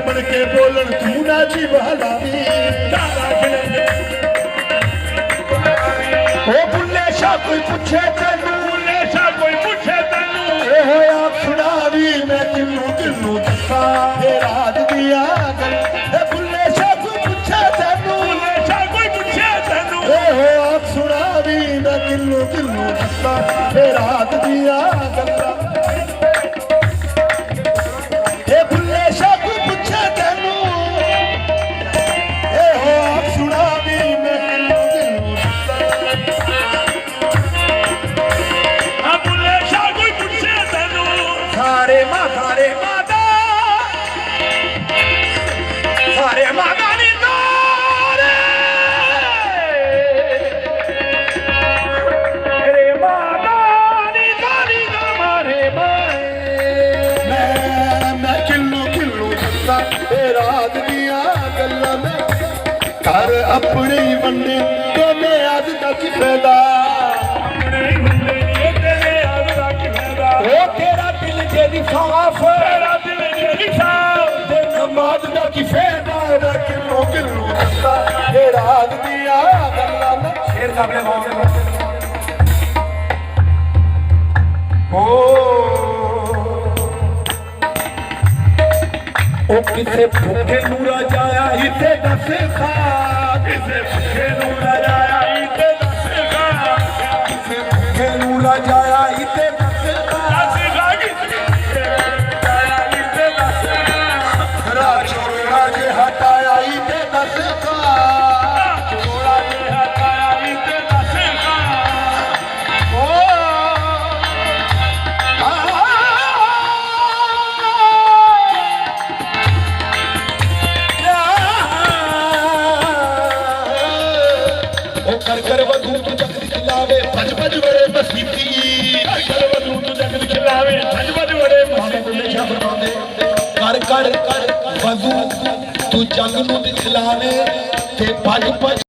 बन के बोलन तू ना जी बहलावी ओ बुल्ले शाह कोई पूछे तेनू बुल्ले शाह कोई पूछे तेनू ए होया सुनावी मैं किन्नू किन्नू दसा ए रात दिया गल ए बुल्ले शाह कोई पूछे तेनू बुल्ले शाह कोई पूछे तेनू ए होया सुनावी मैं किन्नू किन्नू दसा ए रात दिया गल ए बुल्ले शाह कोई पूछे तेनू ए होया सुनावी मैं किन्नू किन्नू दसा सारे माता नी तारे रे माता नी तारी मारे माए मैं किल्लू किल्लू दसा ए रात दिया गल्लां में घर अपने ही वंडे ते मैं अज तक फैदा अपने ही वंडे ते मैं अज तक फैदा ओ तेरा दिल जेदी साफ तेरा दिल जेदी साफ ते नमाज दा की फैदा दा किल्लू किल्लू दसा ए रात दिया गल्लां में शेर साहब ने बोल ओ किसे भूखे नूरा जाया इते दस खा किसे भूखे नूरा जाया इते दस खा किसे भूखे नूरा जाया इते दस खा किसे जाया इते दस खा छोड़ा जे हटाया इते दस खा छोड़ा जे हटाया इते दस खा ओ कर वधू तू जगत खिलावे भज भज बड़े मसीती कर वधू तू जगत खिलावे भज भज बड़े मसीती कर वधू तू जग नूं खिलावे ते भज भज